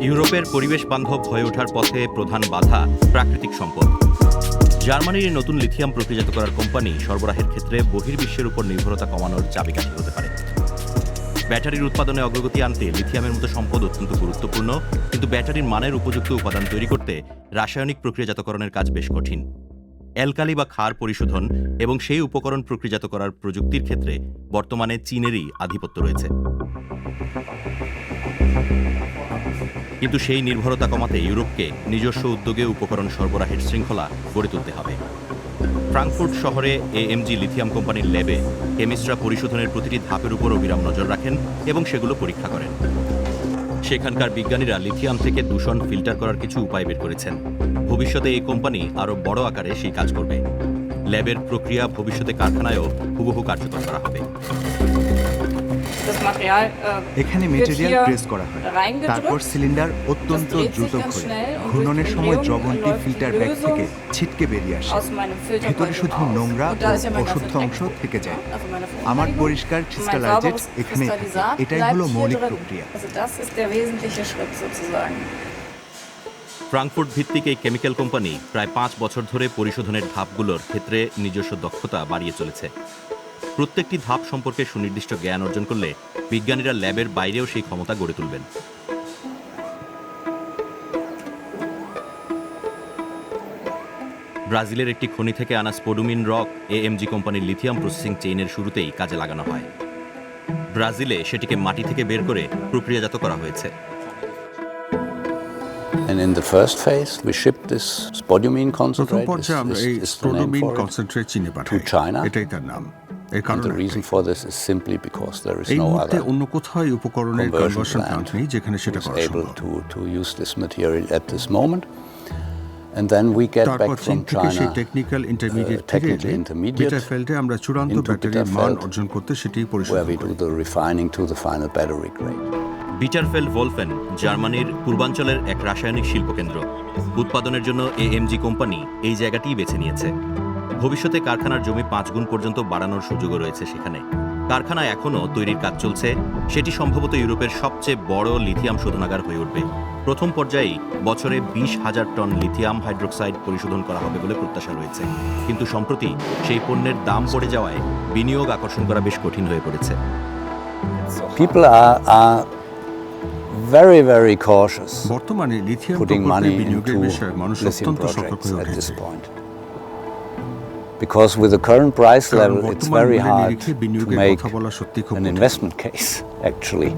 ইউরোপের পরিবেশ বান্ধব হয়ে ওঠার পথে প্রধান বাধা প্রাকৃতিক সম্পদ। জার্মানির নতুন লিথিয়াম প্রক্রিয়াজাত করার কোম্পানি সরবরাহের ক্ষেত্রে বহির্বিশ্বের উপর নির্ভরতা কমানোর চাবিকাঠি হতে পারে। ব্যাটারির উৎপাদনে অগ্রগতি আনতে লিথিয়ামের মতো সম্পদ অত্যন্ত গুরুত্বপূর্ণ, কিন্তু ব্যাটারির মানের উপযুক্ত উপাদান তৈরি করতে রাসায়নিক প্রক্রিয়াজাতকরণের কাজ বেশ কঠিন। অ্যালকালি বা ক্ষার পরিশোধন এবং সেই উপকরণ প্রক্রিয়াজাত করার প্রযুক্তির ক্ষেত্রে বর্তমানে চীনেরই আধিপত্য রয়েছে। কিন্তু সেই নির্ভরতা কমাতে ইউরোপকে নিজস্ব উদ্যোগে উপকরণ সরবরাহের শৃঙ্খলা গড়ে তুলতে হবে। ফ্রাঙ্কফুর্ট শহরে এএমজি লিথিয়াম কোম্পানির ল্যাবে কেমিস্টরা পরিশোধনের প্রতিটি ধাপের উপর অবিরাম নজর রাখেন এবং সেগুলো পরীক্ষা করেন। সেখানকার বিজ্ঞানীরা লিথিয়াম থেকে দূষণ ফিল্টার করার কিছু উপায় বের করেছেন। ভবিষ্যতে এই কোম্পানি আরও বড় আকারে সেই কাজ করবে। ল্যাবের প্রক্রিয়া ভবিষ্যতে কারখানায়ও হুবহু কার্যকর করা হবে। এখানে মেটেরিয়াল প্রেস করা হয়, তারপর সিলিন্ডার অত্যন্ত দ্রুত ঘোরে। ঘূর্ণনের সময় দ্রবণটি ফিল্টার ব্যাগ থেকে ছিটকে বেরিয়ে আসে। ভেতরে শুধু নোংরা ও অশুদ্ধ অংশ থেকে যায়। আমার পরিষ্কার ক্রিস্টালাইজেট এখানে থাকে। এটাই হলো মৌলিক প্রক্রিয়া। ফ্রাঙ্কফুর্ট ভিত্তিক এই কেমিক্যাল কোম্পানি প্রায় 5 বছর ধরে পরিশোধনের ধাপগুলোর ক্ষেত্রে নিজস্ব দক্ষতা বাড়িয়ে চলেছে। প্রত্যেকটি ধাপ সম্পর্কে সুনির্দিষ্ট জ্ঞান অর্জন করলে বিজ্ঞানীরা ল্যাবের বাইরেও সেই ক্ষমতা গড়ে তুলবেন। ব্রাজিলের একটি খনি থেকে আনা স্পোডুমিন রক এএমজি কোম্পানির লিথিয়াম প্রসেসিং চেইনের শুরুতেই কাজে লাগানো হয়। ব্রাজিলে সেটিকে মাটি থেকে বের করে প্রক্রিয়াজাত করা হয়েছে। And in the first phase, we shipped this spodumene concentrate. Is the name for it, to China. এটাই তার নাম। And the reason for this is simply because there is no other অন্য কোথাও উপকরণের কনভার্সন প্ল্যান্ট নেই যেখানে সেটা করা able সম্ভব। to use this material at this moment. And then we get back from China technical intermediate থেকে বিটারফেল্ডে আমরা চূড়ান্ত ব্যাটারির মান অর্জন করতে সেটি পরিশোধন where we করি। do the refining to the final battery grade. বিটারফেল্ড ভলফেন জার্মানির পূর্বাঞ্চলের এক রাসায়নিক শিল্পকেন্দ্র। উৎপাদনের জন্য এএমজি কোম্পানি এই জায়গাটিই বেছে নিয়েছে। ভবিষ্যতে কারখানার জমি 5 গুণ পর্যন্ত বাড়ানোর সুযোগও রয়েছে সেখানে। কারখানা এখনও তৈরির কাজ চলছে। সেটি সম্ভবত ইউরোপের সবচেয়ে বড় লিথিয়াম শোধনাগার হয়ে উঠবে। প্রথম পর্যায়েই বছরে 20,000 টন লিথিয়াম হাইড্রোক্সাইড পরিশোধন করা হবে বলে প্রত্যাশা রয়েছে। কিন্তু সম্প্রতি সেই পণ্যের দাম পড়ে যাওয়ায় বিনিয়োগ আকর্ষণ করা বেশ কঠিন হয়ে পড়েছে। People are very, very cautious বর্তমানে লিথিয়াম putting money প্রকল্পে into বিনিয়োগের বিষয়ে মানুষ lithium অত্যন্ত সতর্ক projects হয়ে at this উঠেছে। point. Because with the current price কারণ level, it's বর্তমান very মূল্যের hard নিরিখে to বিনিয়োগের make কথা বলা সত্যি খুব an কঠিন। investment case, actually.